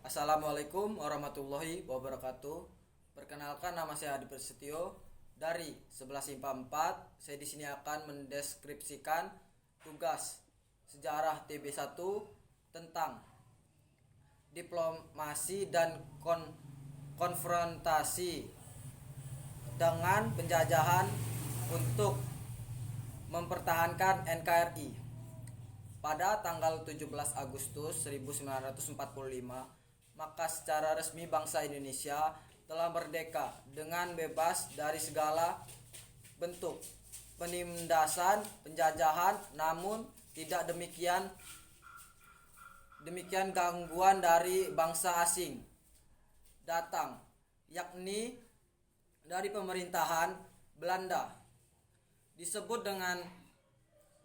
Assalamualaikum warahmatullahi wabarakatuh. Perkenalkan, nama saya Adi Prasetyo dari 11 IPA 4. Saya di sini akan mendeskripsikan tugas sejarah TB1 tentang diplomasi dan konfrontasi dengan penjajahan untuk mempertahankan NKRI. Pada tanggal 17 Agustus 1945, maka secara resmi bangsa Indonesia telah merdeka dengan bebas dari segala bentuk penindasan penjajahan. Namun tidak demikian gangguan dari bangsa asing datang, yakni dari pemerintahan Belanda. Disebut dengan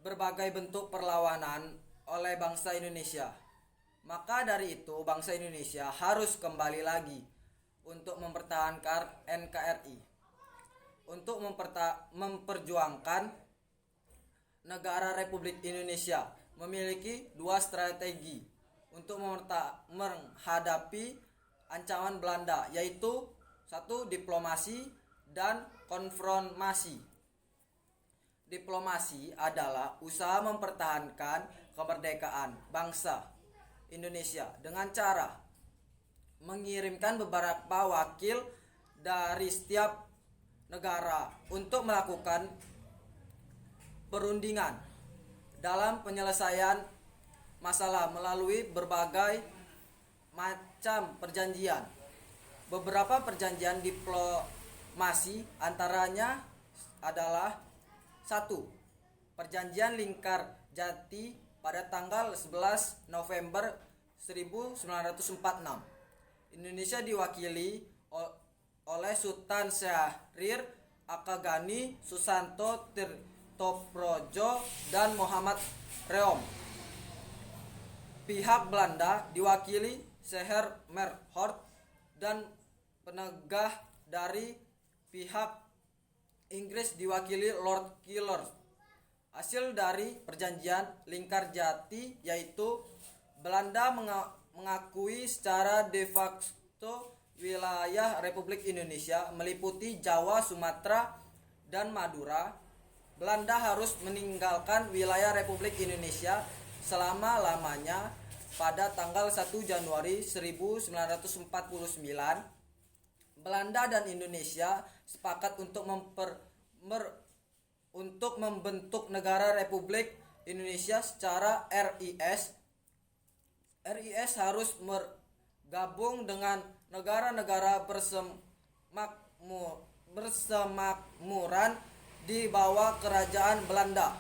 berbagai bentuk perlawanan oleh bangsa Indonesia. Maka dari itu bangsa Indonesia harus kembali lagi untuk mempertahankan NKRI, untuk memperjuangkan negara Republik Indonesia memiliki dua strategi untuk menghadapi ancaman Belanda, yaitu satu, diplomasi dan konfrontasi. Diplomasi adalah usaha mempertahankan kemerdekaan bangsa Indonesia dengan cara mengirimkan beberapa wakil dari setiap negara untuk melakukan perundingan dalam penyelesaian masalah melalui berbagai macam perjanjian. Beberapa perjanjian diplomasi antaranya adalah: 1. Perjanjian Lingkar Jati pada tanggal 11 November 1946. Indonesia diwakili oleh Sultan Syahrir Akagani, Susanto Tirtoprojo, dan Muhammad Reom. Pihak Belanda diwakili Seher Merhort dan penegah dari pihak Inggris diwakili Lord Killers. Hasil dari perjanjian Lingkar Jati yaitu Belanda mengakui secara de facto wilayah Republik Indonesia meliputi Jawa, Sumatera, dan Madura. Belanda harus meninggalkan wilayah Republik Indonesia selama-lamanya. Pada tanggal 1 Januari 1949, Belanda dan Indonesia sepakat untuk membentuk negara Republik Indonesia secara RIS. RIS harus bergabung dengan negara-negara bersemakmuran di bawah kerajaan Belanda.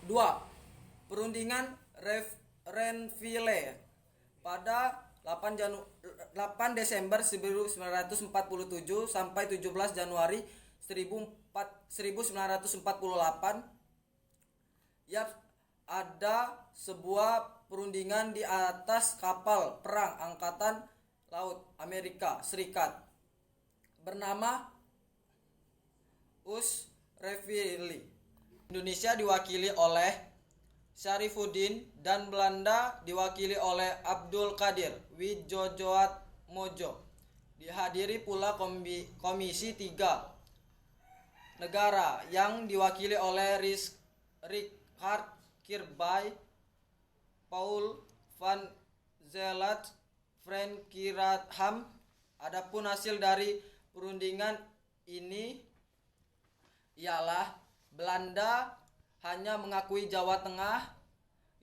2. Perundingan Renville pada 8 Desember 1947 sampai 17 Januari 1948. Ada sebuah perundingan di atas kapal perang Angkatan Laut Amerika Serikat bernama US Renville. Indonesia diwakili oleh Syarifuddin dan Belanda diwakili oleh Abdul Qadir Widjojoatmojo. Dihadiri pula Komisi 3 negara yang diwakili oleh Richard Kirby, Paul van Zeeland, Frank Kiratham. Adapun hasil dari perundingan ini ialah Belanda hanya mengakui Jawa Tengah,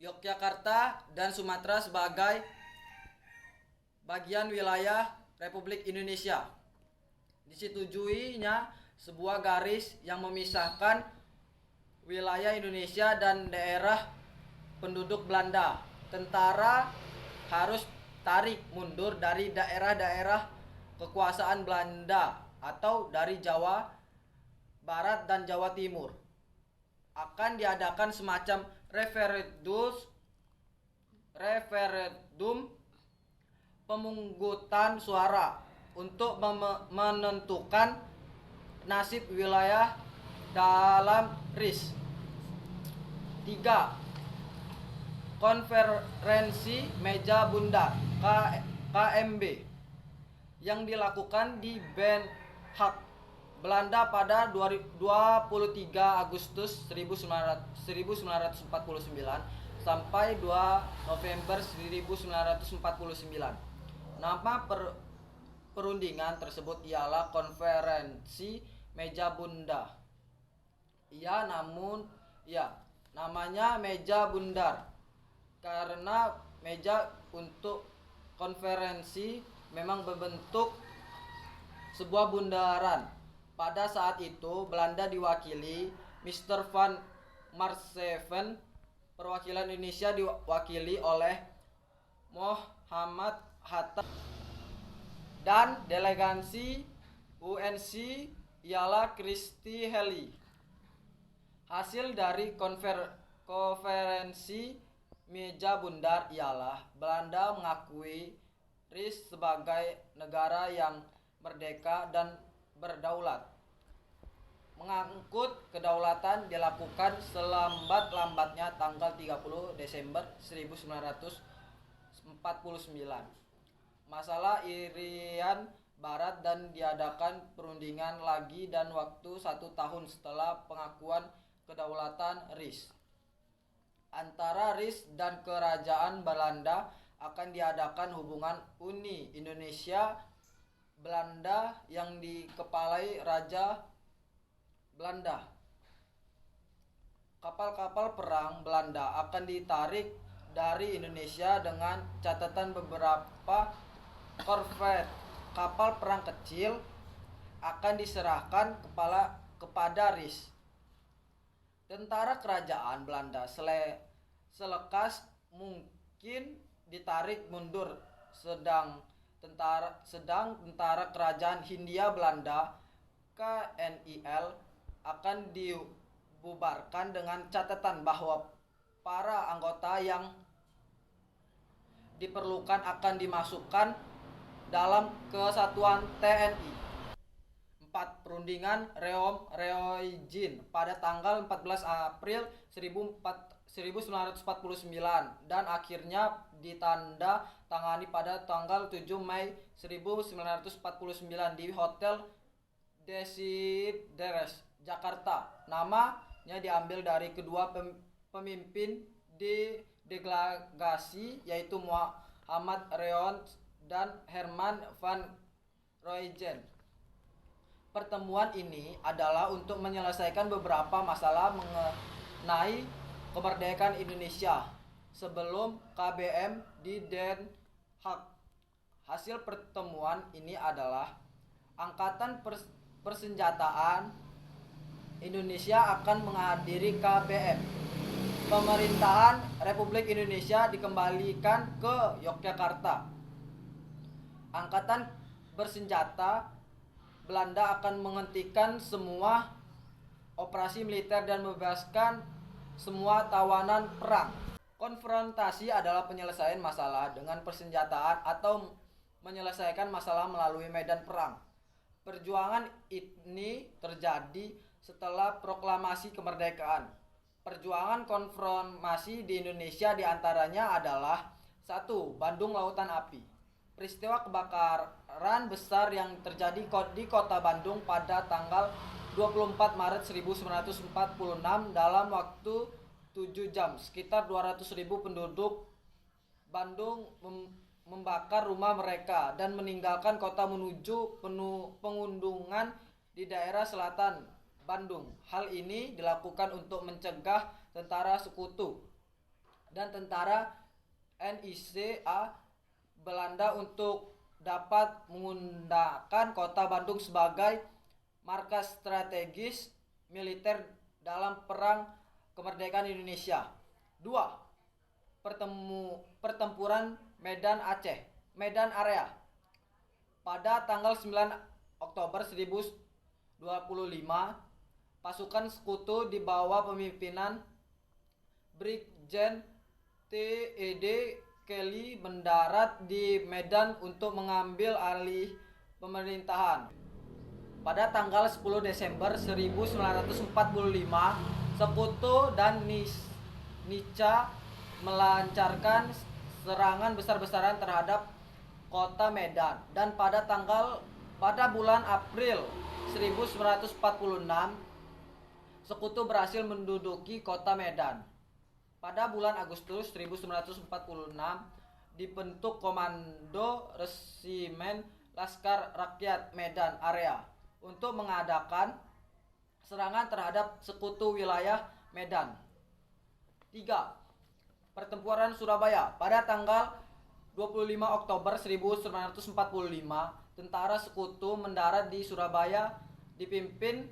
Yogyakarta, dan Sumatera sebagai bagian wilayah Republik Indonesia. Disetujuinya sebuah garis yang memisahkan wilayah Indonesia dan daerah penduduk Belanda. Tentara harus tarik mundur dari daerah-daerah kekuasaan Belanda atau dari Jawa Barat dan Jawa Timur. Akan diadakan semacam referendum pemungutan suara untuk menentukan nasib wilayah dalam RIS. 3. Konferensi Meja Bundar KMB yang dilakukan di Den Haag, Belanda pada 23 Agustus 1949 sampai 2 November 1949. Nama perundingan tersebut ialah Konferensi Meja Bundar. Namanya Meja Bundar karena meja untuk konferensi memang berbentuk sebuah bundaran. Pada saat itu Belanda diwakili Mr. van Marsheven, perwakilan Indonesia diwakili oleh Muhammad Hatta, dan delegasi UNC ialah Christy Heli. Hasil dari konferensi Meja Bundar ialah Belanda mengakui RIS sebagai negara yang merdeka dan berdaulat. Mengangkut kedaulatan dilakukan selambat-lambatnya tanggal 30 Desember 1949. Masalah Irian Barat dan diadakan perundingan lagi dan waktu 1 tahun setelah pengakuan kedaulatan RIS. Antara RIS dan kerajaan Belanda akan diadakan hubungan Uni Indonesia Belanda yang dikepalai Raja Belanda. Kapal-kapal perang Belanda akan ditarik dari Indonesia dengan catatan beberapa korvet kapal perang kecil akan diserahkan kepada RIS. Tentara kerajaan Belanda selekas mungkin ditarik mundur, sedang tentara kerajaan Hindia Belanda KNIL akan dibubarkan dengan catatan bahwa para anggota yang diperlukan akan dimasukkan dalam kesatuan TNI. 4. Perundingan Reujin pada tanggal 14 April 1949 dan akhirnya ditanda tangani pada tanggal 7 Mei 1949 di Hotel Desideres, Jakarta. Namanya diambil dari kedua pemimpin di delegasi, yaitu Muhammad Reon dan Herman van Roejen. Pertemuan ini adalah untuk menyelesaikan beberapa masalah mengenai kemerdekaan Indonesia sebelum KBM di Den Haag. Hasil pertemuan ini adalah Angkatan Persenjataan Indonesia akan menghadiri KBM. Pemerintahan Republik Indonesia dikembalikan ke Yogyakarta. Angkatan bersenjata Belanda akan menghentikan semua operasi militer dan membebaskan semua tawanan perang. Konfrontasi adalah penyelesaian masalah dengan persenjataan atau menyelesaikan masalah melalui medan perang. Perjuangan ini terjadi setelah proklamasi kemerdekaan. Perjuangan konfrontasi di Indonesia diantaranya adalah 1. Bandung Lautan Api. Peristiwa kebakaran besar yang terjadi di kota Bandung pada tanggal 24 Maret 1946 dalam waktu 7 jam. Sekitar 200.000 penduduk Bandung membakar rumah mereka dan meninggalkan kota menuju pengundungan di daerah selatan Bandung. Hal ini dilakukan untuk mencegah tentara sekutu dan tentara NICA Belanda untuk dapat menggunakan kota Bandung sebagai markas strategis militer dalam perang kemerdekaan Indonesia. 2. Pertempuran Medan Aceh, Medan Area. Pada tanggal 9 Oktober 1025, pasukan sekutu di bawah pemimpinan Brigjen T.E.D. Kelly mendarat di Medan untuk mengambil alih pemerintahan. Pada tanggal 10 Desember 1945, sekutu dan NICA melancarkan serangan besar-besaran terhadap kota Medan, dan pada bulan April 1946 sekutu berhasil menduduki kota Medan. Pada bulan Agustus 1946 dibentuk Komando Resimen Laskar Rakyat Medan Area untuk mengadakan serangan terhadap sekutu wilayah Medan. 3. Pertempuran Surabaya. Pada tanggal 25 Oktober 1945, tentara sekutu mendarat di Surabaya dipimpin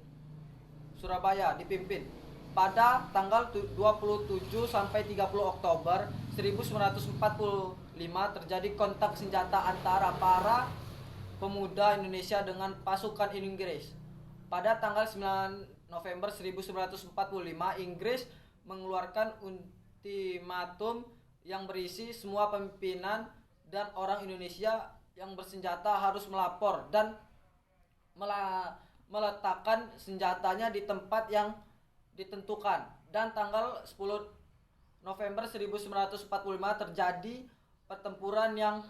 pada tanggal 27 sampai 30 Oktober 1945 terjadi kontak senjata antara para pemuda Indonesia dengan pasukan Inggris. Pada tanggal 9 November 1945, Inggris mengeluarkan ultimatum yang berisi semua pimpinan dan orang Indonesia yang bersenjata harus melapor dan meletakkan senjatanya di tempat yang ditentukan. Dan tanggal 10 November 1945 terjadi pertempuran yang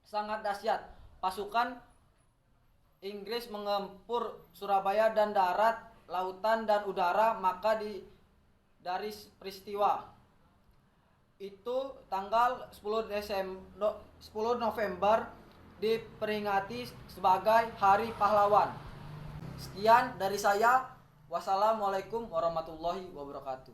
sangat dahsyat. Pasukan Inggris mengempur Surabaya dan darat, lautan, dan udara. Maka dari peristiwa itu tanggal 10 November diperingati sebagai Hari Pahlawan. Sekian dari saya. Wassalamualaikum warahmatullahi wabarakatuh.